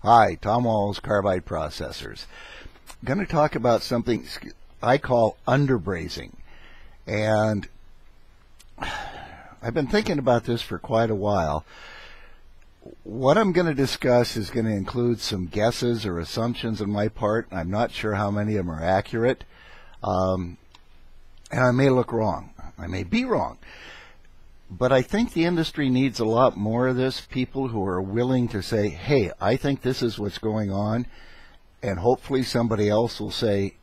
Hi, Tom Walls, Carbide Processors. I'm going to talk about something I call underbrazing. And I've been thinking about this for quite a while. What I'm going to discuss is going to include some guesses or assumptions on my part. I'm not sure how many of them are accurate. And I may look wrong. I may be wrong. But I think the industry needs a lot more of this, people who are willing to say, hey, I think this is what's going on, and hopefully somebody else will say,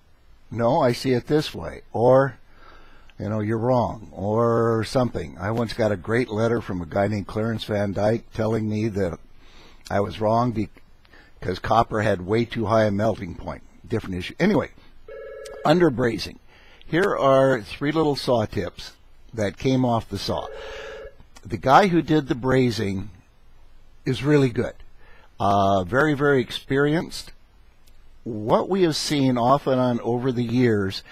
no, I see it this way, or, you know, you're wrong, or something. I once got a great letter from a guy named Clarence Van Dyke telling me that I was wrong because copper had way too high a melting point. Different issue. Anyway, underbrazing. Here are 3 little saw tips that came off the saw. The guy who did the brazing is really good. Very, very experienced. What we have seen off and on over the years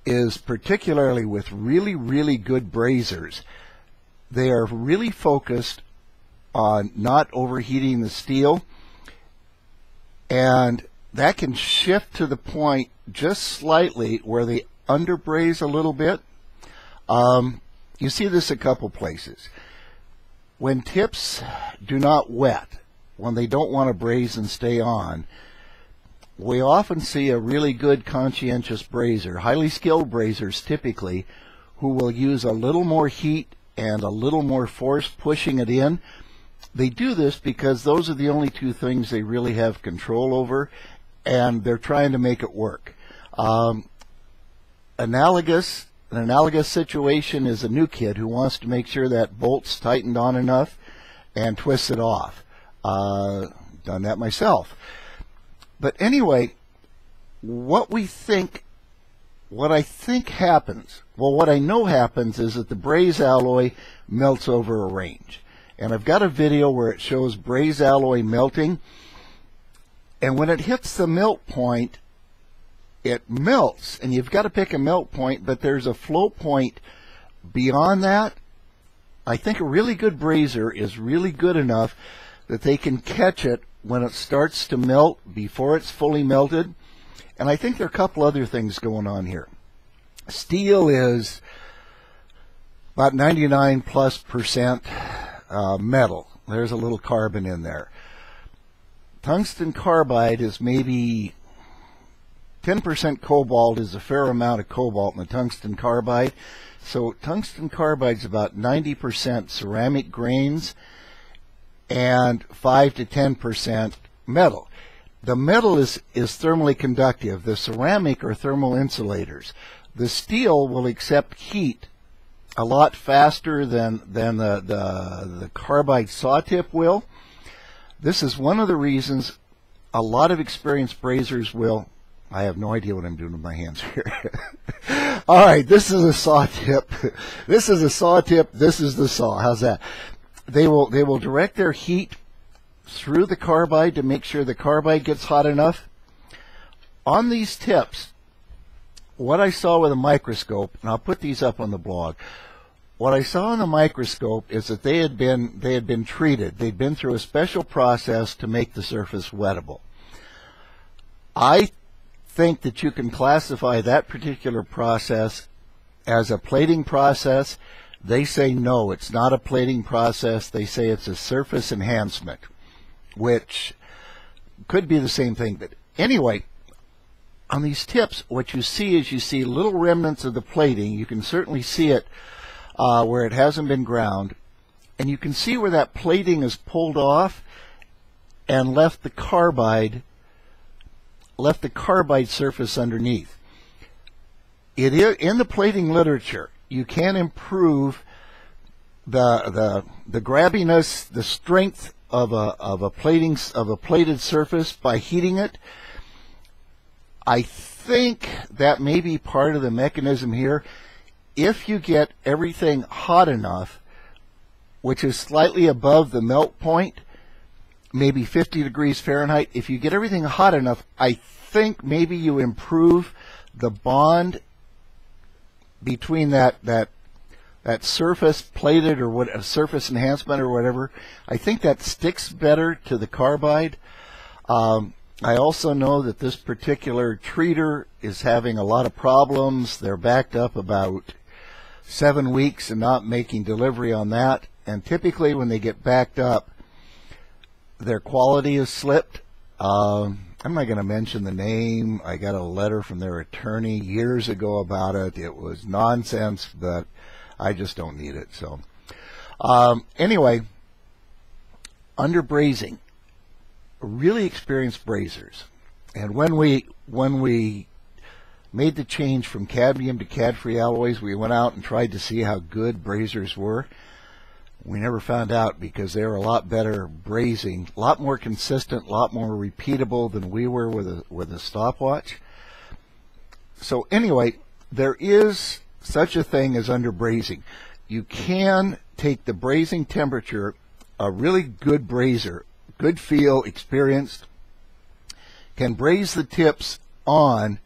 is, particularly with really, really good brazers, they are really focused on not overheating the steel, and that can shift to the point just slightly where they underbraze a little bit. You see this a couple places. When tips do not wet, when they don't want to braze and stay on, we often see a really good conscientious brazer, highly skilled brazers typically, who will use a little more heat and a little more force pushing it in. They do this because those are the only 2 things they really have control over, and they're trying to make it work. An analogous situation is a new kid who wants to make sure that bolt's tightened on enough and twists it off. Done that myself. But anyway, what I think happens, well, what I know happens is that the Braze alloy melts over a range. And I've got a video where it shows Braze alloy melting. And when it hits the melt point, it melts, and you've got to pick a melt point, but there's a flow point beyond that. I think a really good brazer is really good enough that they can catch it when it starts to melt before it's fully melted. And I think there are a couple other things going on here. Steel is about 99+% metal. There's a little carbon in there. Tungsten carbide is maybe 10% cobalt, is a fair amount of cobalt in the tungsten carbide. So tungsten carbide is about 90% ceramic grains and 5 to 10% metal. The metal is thermally conductive. The ceramic are thermal insulators. The steel will accept heat a lot faster than the carbide saw tip will. This is one of the reasons a lot of experienced brazers will. I have no idea what I'm doing with my hands here. All right, this is a saw tip. This is a saw tip. This is the saw. How's that? They will direct their heat through the carbide to make sure the carbide gets hot enough. On these tips, what I saw with a microscope, and I'll put these up on the blog. What I saw in the microscope is that they had been treated. They'd been through a special process to make the surface wettable. I think that you can classify that particular process as a plating process. They say no, it's not a plating process. They say it's a surface enhancement, which could be the same thing. But anyway, on these tips, what you see is you see little remnants of the plating. You can certainly see it where it hasn't been ground, and you can see where that plating is pulled off and left the carbide surface underneath. It is in the plating literature. You can improve the grabbiness, the strength of a plated surface by heating it. I think that may be part of the mechanism here. If you get everything hot enough, which is slightly above the melt point, maybe 50 degrees Fahrenheit, if you get everything hot enough, I think maybe you improve the bond between that that surface plated or what, a surface enhancement or whatever, I think that sticks better to the carbide. I also know that this particular treater is having a lot of problems. They're backed up about 7 weeks and not making delivery on that. And typically when they get backed up, their quality has slipped. I'm not going to mention the name. I got a letter from their attorney years ago about it. It was nonsense, but I just don't need it. So anyway, Underbrazing, really experienced brazers. And when we made the change from cadmium to cad-free alloys, we went out and tried to see how good brazers were. We never found out because they were a lot better brazing, a lot more consistent, a lot more repeatable than we were with a stopwatch. So anyway, there is such a thing as underbrazing. You can take the brazing temperature, a really good brazer, good feel, experienced, can braze the tips on,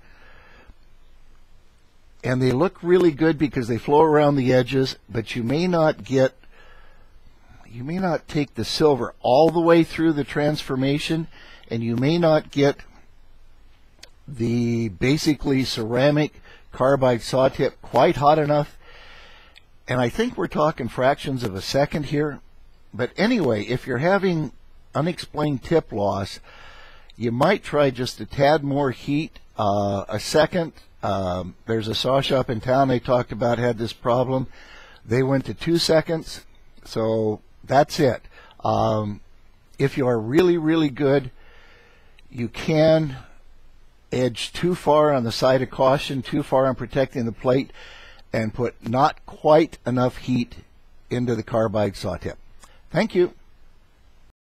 and they look really good because they flow around the edges, but you may not take the silver all the way through the transformation, and you may not get the basically ceramic carbide saw tip quite hot enough. And I think we're talking fractions of a second here. But anyway, if you're having unexplained tip loss, you might try just a tad more heat, a second. There's a saw shop in town they talked about had this problem. They went to 2 seconds. So that's it. If you are really, really good, you can edge too far on the side of caution, too far on protecting the plate, and put not quite enough heat into the carbide saw tip. Thank you.